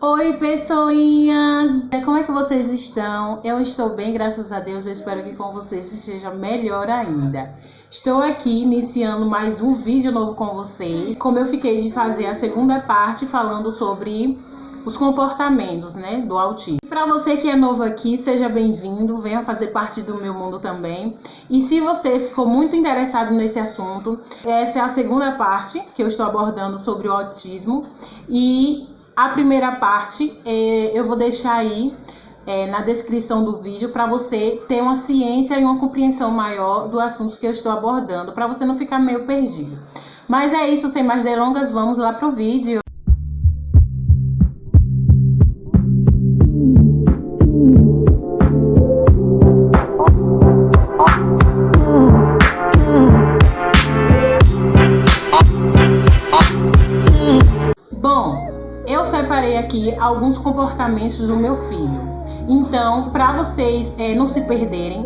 Oi, pessoinhas! Como é que vocês estão? Eu estou bem, graças a Deus. Eu espero que com vocês esteja melhor ainda. Estou aqui iniciando mais um vídeo novo com vocês. Como eu fiquei de fazer a segunda parte falando sobre os comportamentos, do autismo. Para você que é novo aqui, seja bem-vindo, venha fazer parte do meu mundo também. E se você ficou muito interessado nesse assunto, essa é a segunda parte que eu estou abordando sobre o autismo. E a primeira parte eu vou deixar aí na descrição do vídeo para você ter uma ciência e uma compreensão maior do assunto que eu estou abordando, para você não ficar meio perdido. Mas é isso, sem mais delongas, vamos lá pro vídeo. Eu separei aqui alguns comportamentos do meu filho. Então, para vocês não se perderem,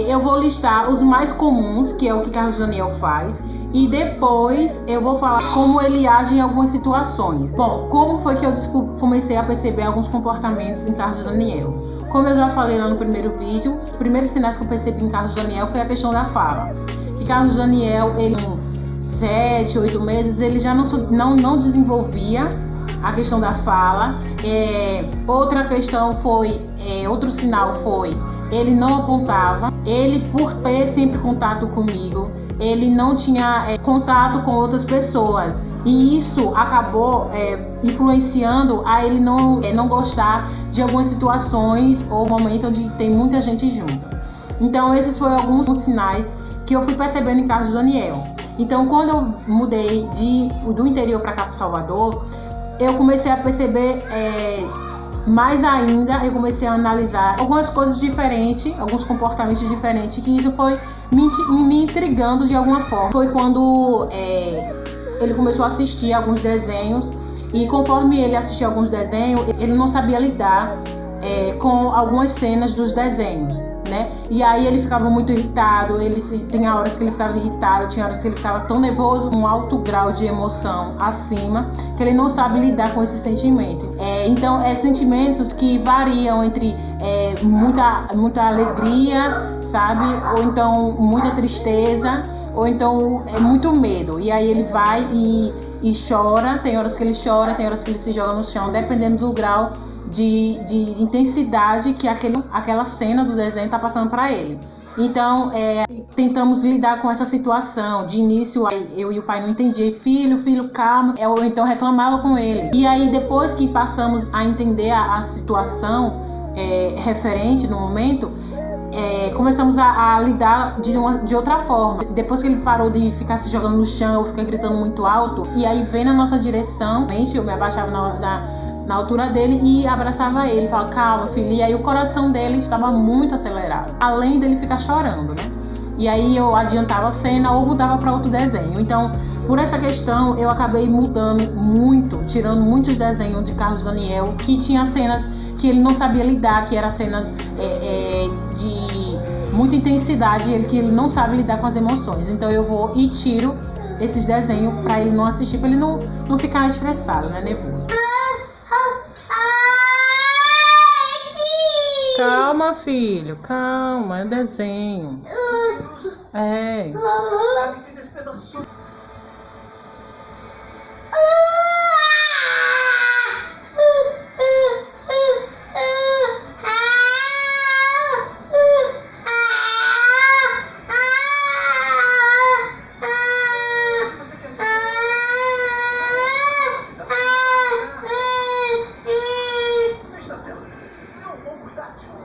eu vou listar os mais comuns, que é o que Carlos Daniel faz, e depois eu vou falar como ele age em algumas situações. Bom, como foi que eu comecei a perceber alguns comportamentos em Carlos Daniel? Como eu já falei lá no primeiro vídeo, os primeiros sinais que eu percebi em Carlos Daniel foi a questão da fala. Que Carlos Daniel, ele com 7, 8 meses, ele já não desenvolvia a questão da fala. Outra questão foi, outro sinal foi, ele não apontava, ele por ter sempre contato comigo, ele não tinha contato com outras pessoas, e isso acabou influenciando a ele não gostar de algumas situações ou momentos onde tem muita gente junto. Então esses foram alguns sinais que eu fui percebendo em Carlos Daniel. Então quando eu mudei do interior para cá, para Salvador, eu comecei a perceber mais ainda, eu comecei a analisar algumas coisas diferentes, alguns comportamentos diferentes, que isso foi me intrigando de alguma forma. Foi quando ele começou a assistir alguns desenhos, e conforme ele assistia alguns desenhos, ele não sabia lidar com algumas cenas dos desenhos, E aí ele ficava muito irritado, tinha horas que ele ficava irritado, tinha horas que ele ficava tão nervoso, um alto grau de emoção acima, que ele não sabe lidar com esse sentimento. Então, sentimentos que variam entre muita alegria, sabe? Ou então muita tristeza, ou então muito medo. E aí ele vai e chora, tem horas que ele chora, tem horas que ele se joga no chão, dependendo do grau de intensidade que aquela cena do desenho está passando para ele. Então, tentamos lidar com essa situação. De início, eu e o pai não entendiam. Filho, calma. Ou então reclamava com ele. E aí, depois que passamos a entender a situação referente no momento, começamos a lidar de outra forma. Depois que ele parou de ficar se jogando no chão ou ficar gritando muito alto, e aí vem na nossa direção, eu me abaixava na altura dele e abraçava ele, falava, calma, filho. E aí o coração dele estava muito acelerado, além dele ficar chorando, E aí eu adiantava a cena ou mudava para outro desenho. Então, por essa questão, eu acabei mudando muito, tirando muitos desenhos de Carlos Daniel, que tinha cenas que ele não sabia lidar, que eram cenas de muita intensidade, que ele não sabe lidar com as emoções. Então eu vou e tiro esses desenhos para ele não assistir, para ele não ficar estressado, nervoso. Calma, filho, calma, é desenho.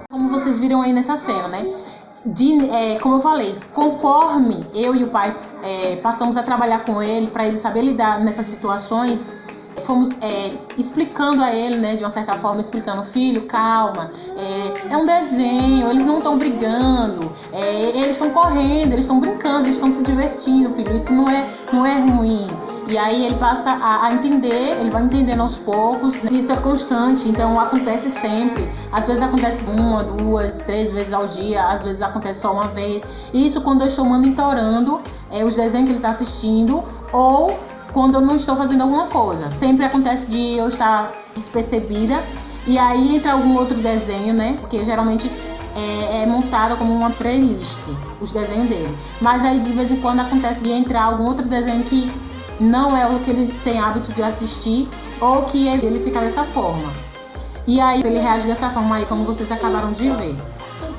Como vocês viram aí nessa cena, como eu falei, conforme eu e o pai passamos a trabalhar com ele, para ele saber lidar nessas situações, fomos explicando a ele, de uma certa forma, explicando, filho, calma, é um desenho, eles não estão brigando, eles estão correndo, eles estão brincando, eles estão se divertindo, filho, isso não é ruim. E aí ele passa a entender, ele vai entendendo aos poucos. Isso é constante, então acontece sempre. Às vezes acontece 1, 2, 3 vezes ao dia, às vezes acontece só uma vez. Isso quando eu estou monitorando os desenhos que ele está assistindo, ou quando eu não estou fazendo alguma coisa. Sempre acontece de eu estar despercebida e aí entra algum outro desenho, né? Porque geralmente é montado como uma playlist, os desenhos dele. Mas aí de vez em quando acontece de entrar algum outro desenho que não é o que ele tem hábito de assistir ou que ele fica dessa forma. E aí ele reage dessa forma aí, como vocês acabaram de ver.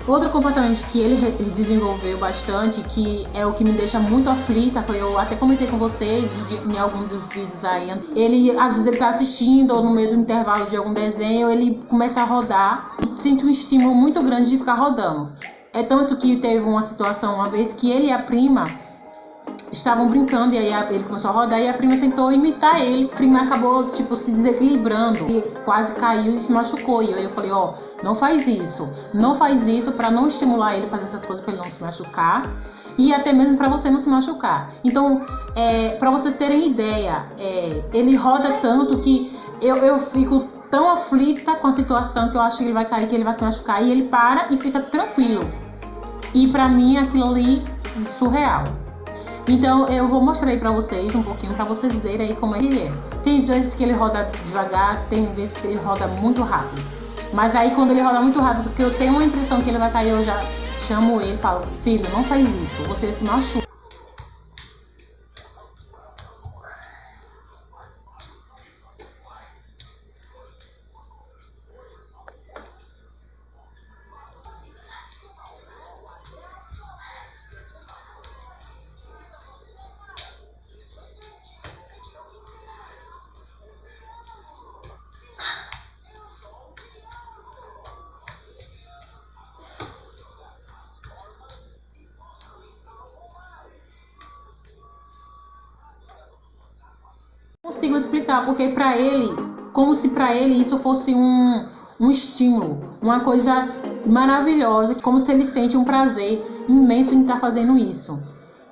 Outro comportamento que ele desenvolveu bastante, que é o que me deixa muito aflita, que eu até comentei com vocês em algum dos vídeos aí, ele às vezes ele tá assistindo ou no meio do intervalo de algum desenho, ele começa a rodar e sente um estímulo muito grande de ficar rodando. É tanto que teve uma situação uma vez que ele e a prima estavam brincando e aí ele começou a rodar e a prima tentou imitar ele. A prima acabou tipo se desequilibrando e quase caiu e se machucou. E aí eu falei, não faz isso para não estimular ele a fazer essas coisas, para ele não se machucar e até mesmo para você não se machucar. Então, para vocês terem ideia, ele roda tanto que eu fico tão aflita com a situação que eu acho que ele vai cair, que ele vai se machucar, e ele para e fica tranquilo. E para mim aquilo ali é surreal. Então eu vou mostrar aí pra vocês um pouquinho, pra vocês verem aí como ele é. Tem vezes que ele roda devagar, tem vezes que ele roda muito rápido. Mas aí quando ele roda muito rápido, que eu tenho uma impressão que ele vai cair, eu já chamo ele e falo, filho, não faz isso, você se machuca. Consigo explicar, porque para ele, como se para ele isso fosse um estímulo, uma coisa maravilhosa, como se ele sente um prazer imenso em estar fazendo isso,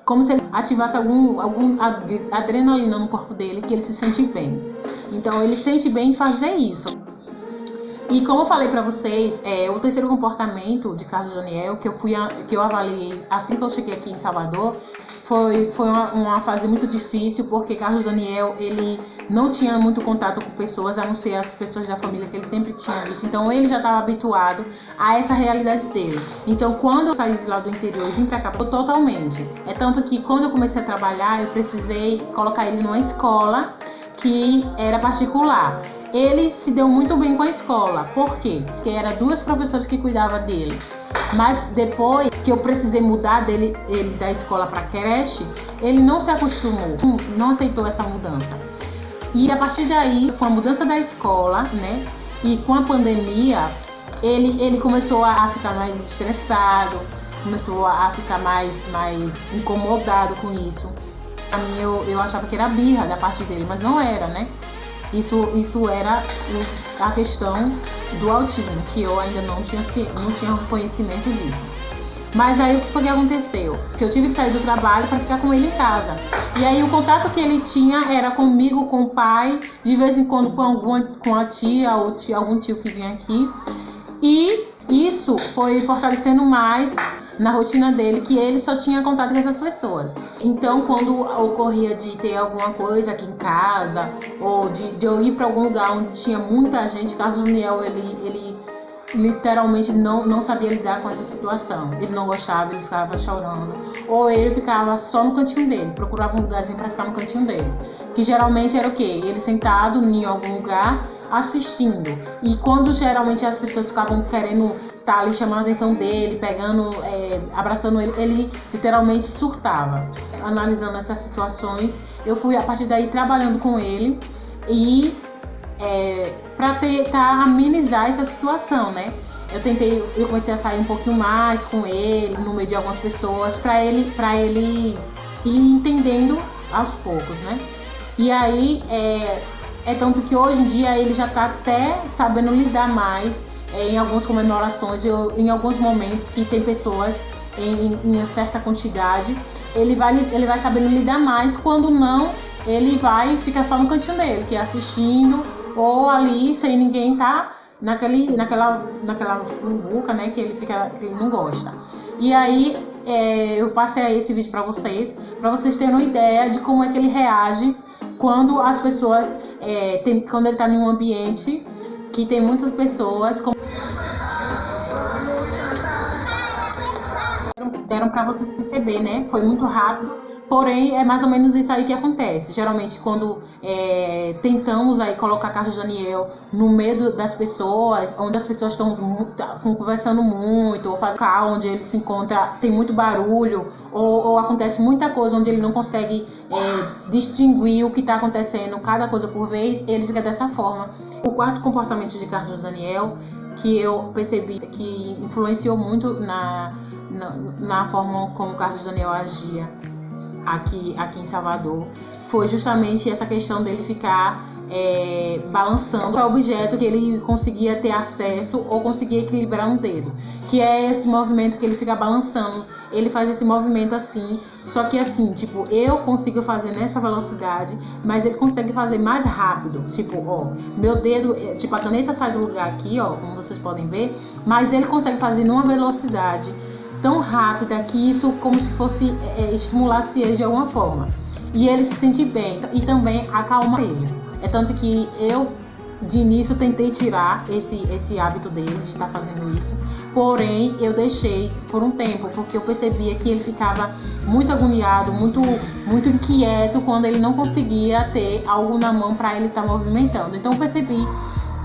como se ele ativasse algum adrenalina no corpo dele, que ele se sente bem. Então ele sente bem em fazer isso. E como eu falei para vocês, o terceiro comportamento de Carlos Daniel que eu avaliei assim que eu cheguei aqui em Salvador, foi uma fase muito difícil, porque Carlos Daniel, ele não tinha muito contato com pessoas, a não ser as pessoas da família que ele sempre tinha visto. Então ele já estava habituado a essa realidade dele. Então quando eu saí de lá do interior e vim para cá, totalmente. É tanto que quando eu comecei a trabalhar, eu precisei colocar ele numa escola que era particular. Ele se deu muito bem com a escola. Por quê? Porque eram 2 professoras que cuidavam dele. Mas depois que eu precisei mudar ele da escola para creche, ele não se acostumou, não aceitou essa mudança. E a partir daí, com a mudança da escola, né, e com a pandemia, ele começou a ficar mais estressado, começou a ficar mais incomodado com isso. Pra mim, eu achava que era birra da parte dele, mas não era, né? Isso era a questão do autismo, que eu ainda não tinha conhecimento disso. Mas aí o que foi que aconteceu? Que eu tive que sair do trabalho para ficar com ele em casa. E aí o contato que ele tinha era comigo, com o pai, de vez em quando com a tia ou algum tio que vinha aqui. E isso foi fortalecendo mais na rotina dele, que ele só tinha contato com essas pessoas. Então, quando ocorria de ter alguma coisa aqui em casa, ou de eu ir para algum lugar onde tinha muita gente, Carlos Daniel, ele literalmente não sabia lidar com essa situação. Ele não gostava, ele ficava chorando, ou ele ficava só no cantinho dele, procurava um lugarzinho para ficar no cantinho dele, que geralmente era o quê? Ele sentado em algum lugar assistindo. E quando geralmente as pessoas ficavam querendo estar ali chamando a atenção dele, pegando, abraçando ele, ele literalmente surtava. Analisando essas situações, eu fui a partir daí trabalhando com ele e para tentar amenizar essa situação, né? Eu comecei a sair um pouquinho mais com ele, no meio de algumas pessoas, para ele ir entendendo aos poucos, né? E aí, tanto que hoje em dia ele já está até sabendo lidar mais em algumas comemorações, em alguns momentos que tem pessoas em uma certa quantidade, ele vai sabendo lidar mais. Quando não, ele vai ficar só no cantinho dele, que é assistindo, ou ali sem ninguém tá naquela fuvuca, né, que ele não gosta. E aí eu passei esse vídeo para vocês terem uma ideia de como é que ele reage quando as pessoas, quando ele está em um ambiente que tem muitas pessoas. Deram para vocês perceber, né? Foi muito rápido, porém é mais ou menos isso aí que acontece. Geralmente quando tentamos aí colocar Carlos Daniel no meio das pessoas, onde as pessoas estão conversando muito, ou fazem onde ele se encontra, tem muito barulho, ou acontece muita coisa onde ele não consegue distinguir o que está acontecendo, cada coisa por vez, ele fica dessa forma. O quarto comportamento de Carlos Daniel, que eu percebi que influenciou muito na forma como Carlos Daniel agia aqui em Salvador, foi justamente essa questão dele ficar balançando o objeto que ele conseguia ter acesso ou conseguia equilibrar um dedo, que é esse movimento que ele fica balançando. Ele faz esse movimento assim, só que assim, tipo, eu consigo fazer nessa velocidade, mas ele consegue fazer mais rápido. Tipo, ó, meu dedo, tipo, a caneta sai do lugar aqui, ó, como vocês podem ver, mas ele consegue fazer numa velocidade tão rápida que isso como se fosse estimulasse ele de alguma forma. E ele se sente bem e também acalma ele. É tanto que eu, de início, tentei tirar esse hábito dele de estar fazendo isso. Porém, eu deixei por um tempo, porque eu percebia que ele ficava muito agoniado, muito inquieto quando ele não conseguia ter algo na mão para ele estar movimentando. Então, eu percebi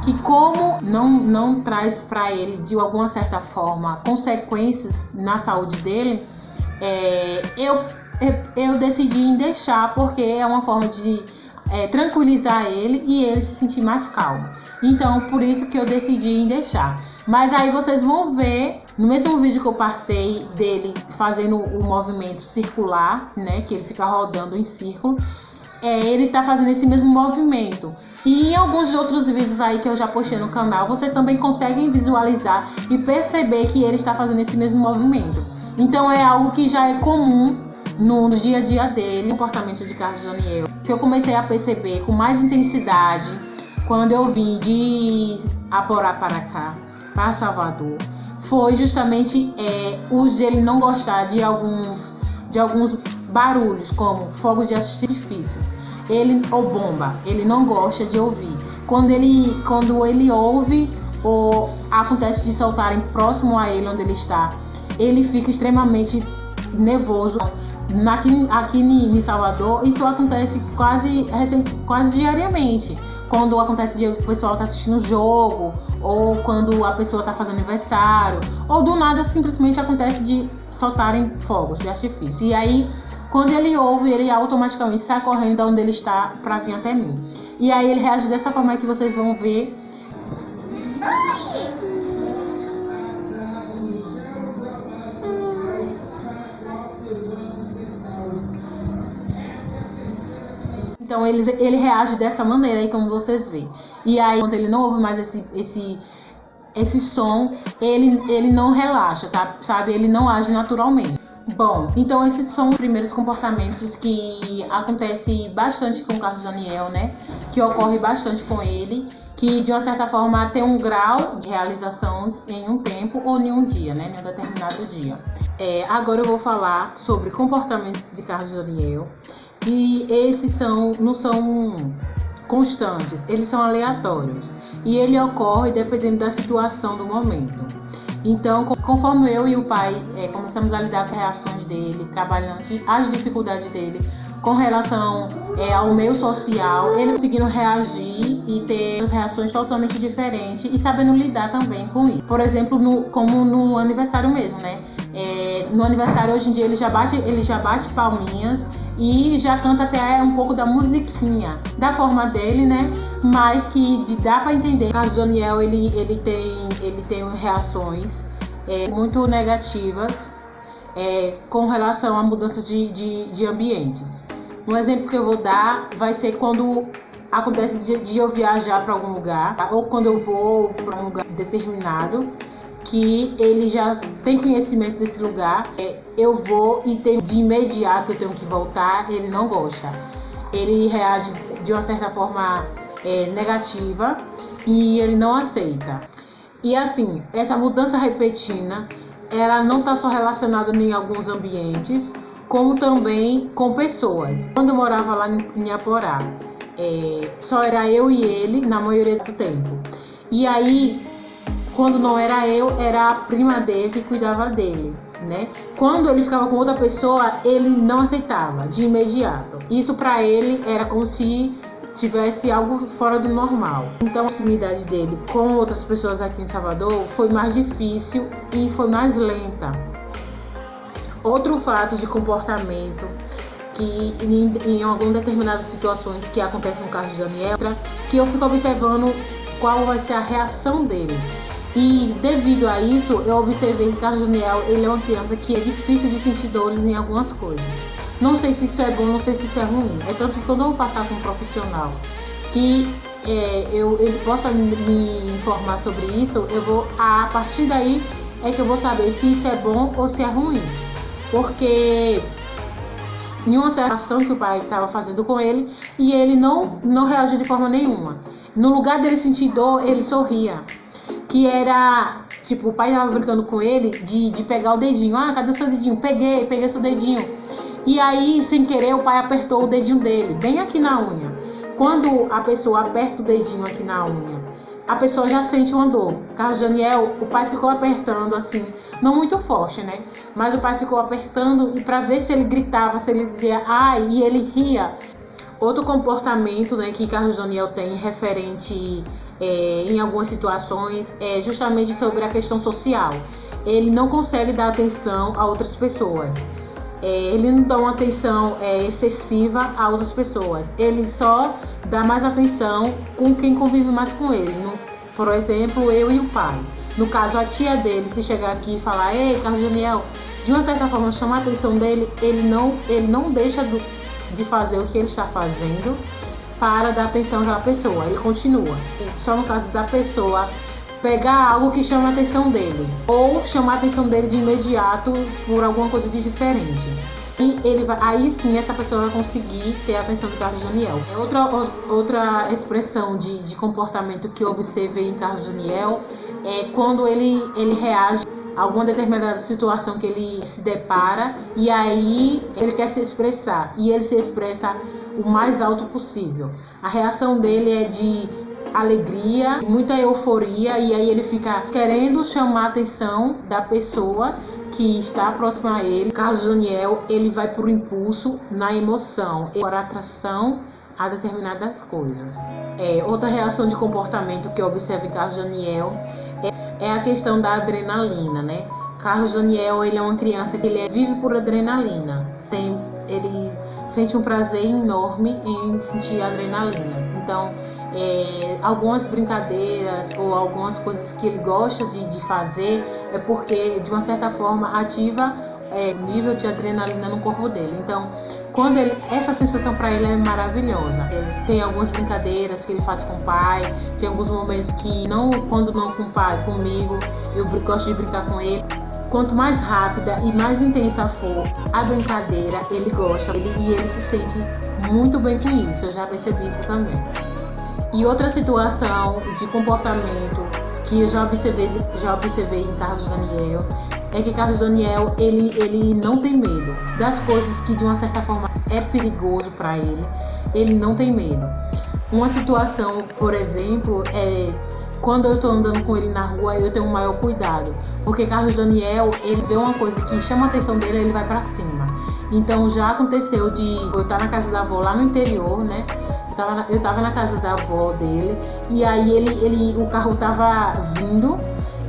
que como não traz para ele, de alguma certa forma, consequências na saúde dele, eu decidi em deixar, porque é uma forma de tranquilizar ele e ele se sentir mais calmo. Então, por isso que eu decidi em deixar. Mas aí vocês vão ver, no mesmo vídeo que eu passei dele fazendo o movimento circular, né, que ele fica rodando em círculo, ele tá fazendo esse mesmo movimento. E em alguns outros vídeos aí que eu já postei no canal, vocês também conseguem visualizar e perceber que ele está fazendo esse mesmo movimento. Então é algo que já é comum no dia a dia dele, o comportamento de Carlos Daniel, que eu comecei a perceber com mais intensidade quando eu vim de Aporá para cá, para Salvador, foi justamente o de ele não gostar de alguns barulhos, como fogos de artifícios, ou bomba, ele não gosta de ouvir. Quando ele ouve ou acontece de soltarem próximo a ele onde ele está, ele fica extremamente nervoso. Aqui em Salvador, isso acontece quase diariamente. Quando acontece de o pessoal tá assistindo o jogo, ou quando a pessoa tá fazendo aniversário, ou do nada simplesmente acontece de soltarem fogos de artifício. E aí, quando ele ouve, ele automaticamente sai correndo de onde ele está para vir até mim. E aí ele reage dessa forma que vocês vão ver. Então ele reage dessa maneira aí, como vocês veem. E aí, quando ele não ouve mais esse som, ele não relaxa, tá? Sabe? Ele não age naturalmente. Bom, então esses são os primeiros comportamentos que acontecem bastante com o Carlos Daniel, né? Que ocorre bastante com ele, que de uma certa forma tem um grau de realizações em um tempo ou em um dia, né? Em um determinado dia. Agora eu vou falar sobre comportamentos de Carlos Daniel. E esses não são constantes, eles são aleatórios. E ele ocorre dependendo da situação do momento. Então, conforme eu e o pai começamos a lidar com as reações dele, trabalhando as dificuldades dele com relação ao meio social, ele conseguindo reagir e ter reações totalmente diferentes e sabendo lidar também com isso. Por exemplo, como no aniversário mesmo, né? No aniversário, hoje em dia, ele já bate palminhas e já canta até um pouco da musiquinha, da forma dele, né? Mas que dá para entender que o Carlos Daniel ele tem reações muito negativas com relação à mudança de ambientes. Um exemplo que eu vou dar vai ser quando acontece de eu viajar para algum lugar, ou quando eu vou para um lugar determinado, que ele já tem conhecimento desse lugar, eu vou e de imediato eu tenho que voltar, ele não gosta. Ele reage de uma certa forma negativa e ele não aceita. E assim, essa mudança repentina ela não está só relacionada em alguns ambientes, como também com pessoas. Quando eu morava lá em Aporá, só era eu e ele na maioria do tempo. E aí, quando não era eu, era a prima dele que cuidava dele, né? Quando ele ficava com outra pessoa, ele não aceitava de imediato. Isso para ele era como se tivesse algo fora do normal. Então a proximidade dele com outras pessoas aqui em Salvador foi mais difícil e foi mais lenta. Outro fato de comportamento que em algumas determinadas situações que acontecem no caso de Daniel, que eu fico observando qual vai ser a reação dele. E devido a isso, eu observei que o Carlos Daniel, ele é uma criança que é difícil de sentir dores em algumas coisas. Não sei se isso é bom, não sei se isso é ruim. É tanto que quando eu vou passar com um profissional que ele possa me informar sobre isso, a partir daí é que eu vou saber se isso é bom ou se é ruim. Porque em uma certa ação que o pai estava fazendo com ele e ele não reagiu de forma nenhuma. No lugar dele sentir dor, ele sorria. Que era, tipo, o pai estava brincando com ele de pegar o dedinho. Ah, cadê o seu dedinho? Peguei seu dedinho. E aí, sem querer, o pai apertou o dedinho dele, bem aqui na unha. Quando a pessoa aperta o dedinho aqui na unha, a pessoa já sente uma dor. Carlos Daniel, o pai ficou apertando assim, não muito forte, né? Mas o pai ficou apertando e para ver se ele gritava, se ele dizia ai, e ele ria. Outro comportamento, né, que Carlos Daniel tem referente em algumas situações é justamente sobre a questão social. Ele não consegue dar atenção a outras pessoas. Ele não dá uma atenção excessiva a outras pessoas. Ele só dá mais atenção com quem convive mais com ele. Por exemplo, eu e o pai. No caso, a tia dele, se chegar aqui e falar, ei, Carlos Daniel, de uma certa forma chamar a atenção dele, ele não deixa de fazer o que ele está fazendo para dar atenção àquela pessoa. Ele continua. Só no caso da pessoa pegar algo que chama a atenção dele ou chamar a atenção dele de imediato por alguma coisa de diferente. E aí sim essa pessoa vai conseguir ter a atenção do Carlos Daniel. Outra expressão de comportamento que eu observei em Carlos Daniel é quando ele reage a alguma determinada situação que ele se depara e aí ele quer se expressar e ele se expressa o mais alto possível. A reação dele é de alegria, muita euforia e aí ele fica querendo chamar a atenção da pessoa que está próxima a ele. Carlos Daniel, ele vai por impulso na emoção, por atração a determinadas coisas. Outra reação de comportamento que eu observo em Carlos Daniel é a questão da adrenalina, né? Carlos Daniel, ele é uma criança que ele vive por adrenalina. Ele sente um prazer enorme em sentir adrenalinas. Então, algumas brincadeiras ou algumas coisas que ele gosta de fazer é porque, de uma certa forma, ativa o nível de adrenalina no corpo dele. Então, essa sensação para ele é maravilhosa. Tem algumas brincadeiras que ele faz com o pai, tem alguns momentos que, quando não com o pai, comigo, eu gosto de brincar com ele. Quanto mais rápida e mais intensa for a brincadeira, ele gosta e ele se sente muito bem com isso. Eu já percebi isso também. E outra situação de comportamento que eu já observei em Carlos Daniel é que Carlos Daniel ele não tem medo das coisas que de uma certa forma é perigoso para ele. Ele não tem medo. Uma situação, por exemplo, quando eu estou andando com ele na rua, eu tenho um maior cuidado, porque Carlos Daniel, ele vê uma coisa que chama a atenção dele, ele vai para cima. Então já aconteceu eu estar na casa da avó lá no interior, né? Eu estava na casa da avó dele e aí o carro estava vindo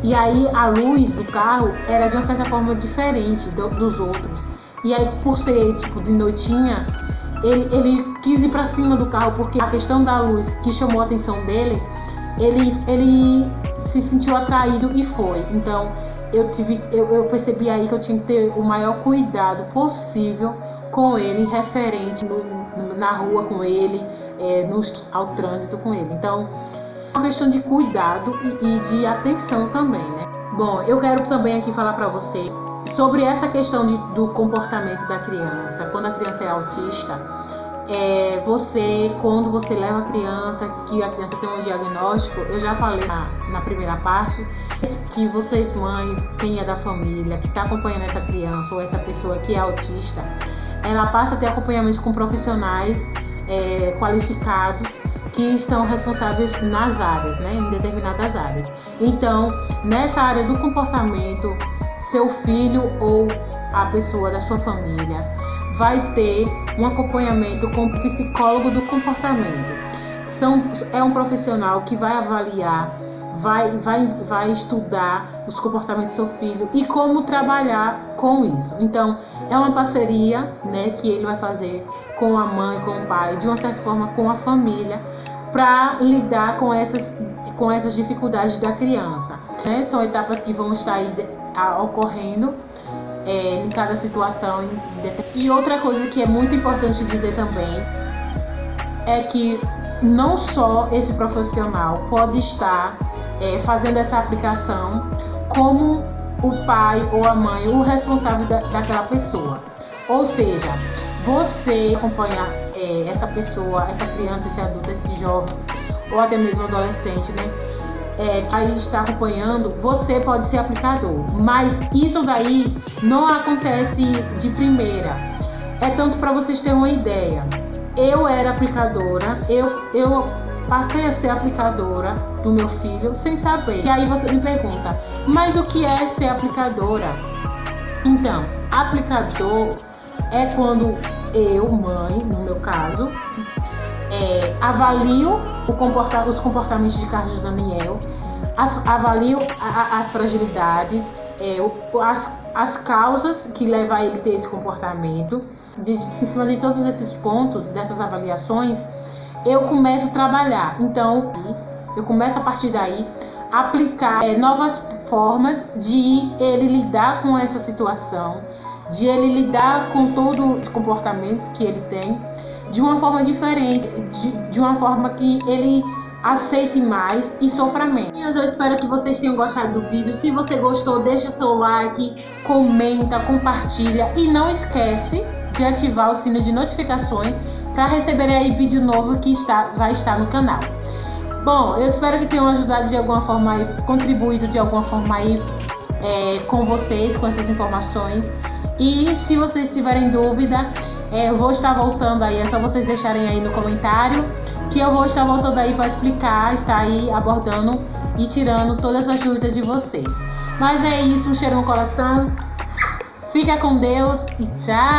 e aí a luz do carro era de uma certa forma diferente dos outros. E aí, por ser tipo de noitinha, ele quis ir para cima do carro porque a questão da luz que chamou a atenção dele, ele se sentiu atraído e foi. Então eu percebi aí que eu tinha que ter o maior cuidado possível com ele, referente na rua com ele, ao trânsito com ele. Então, é uma questão de cuidado e de atenção também, né? Bom, eu quero também aqui falar para você sobre essa questão do comportamento da criança. Quando a criança é autista, quando você leva a criança, que a criança tem um diagnóstico, eu já falei na primeira parte, que vocês, mãe, quem é da família, que está acompanhando essa criança ou essa pessoa que é autista, ela passa a ter acompanhamento com profissionais qualificados que estão responsáveis nas áreas, né, em determinadas áreas. Então, nessa área do comportamento, seu filho ou a pessoa da sua família vai ter um acompanhamento com o psicólogo do comportamento. É um profissional que vai avaliar, vai estudar os comportamentos do seu filho e como trabalhar com isso. Então, é uma parceria, né, que ele vai fazer com a mãe, com o pai, de uma certa forma com a família, para lidar com essas dificuldades da criança, né? São etapas que vão estar aí ocorrendo em cada situação. E outra coisa que é muito importante dizer também é que não só esse profissional pode estar fazendo essa aplicação, como o pai ou a mãe, o responsável daquela pessoa. Ou seja, você acompanhar essa pessoa, essa criança, esse adulto, esse jovem, ou até mesmo adolescente, né? Aí está acompanhando, você pode ser aplicador, mas isso daí não acontece de primeira. É tanto para vocês terem uma ideia. Eu era aplicadora, eu passei a ser aplicadora do meu filho sem saber. E aí você me pergunta, mas o que é ser aplicadora? Então, aplicador é quando eu, mãe, no meu caso, avalio os comportamentos de Carlos Daniel, avalio as fragilidades, as causas que levam a ele ter esse comportamento. Em cima de todos esses pontos, dessas avaliações, eu começo a trabalhar. Então, eu começo a partir daí a aplicar novas formas de ele lidar com essa situação, de ele lidar com todos os comportamentos que ele tem de uma forma diferente, de uma forma que ele aceite mais e sofra menos. Eu espero que vocês tenham gostado do vídeo. Se você gostou, deixa seu like, comenta, compartilha e não esquece de ativar o sino de notificações para receber aí vídeo novo que vai estar no canal. Bom, eu espero que tenham ajudado de alguma forma, contribuído de alguma forma aí com vocês, com essas informações. E se vocês tiverem dúvida, eu vou estar voltando aí, é só vocês deixarem aí no comentário, que eu vou estar voltando aí para explicar, estar aí abordando e tirando todas as dúvidas de vocês. Mas é isso, um cheiro no coração, fica com Deus e tchau!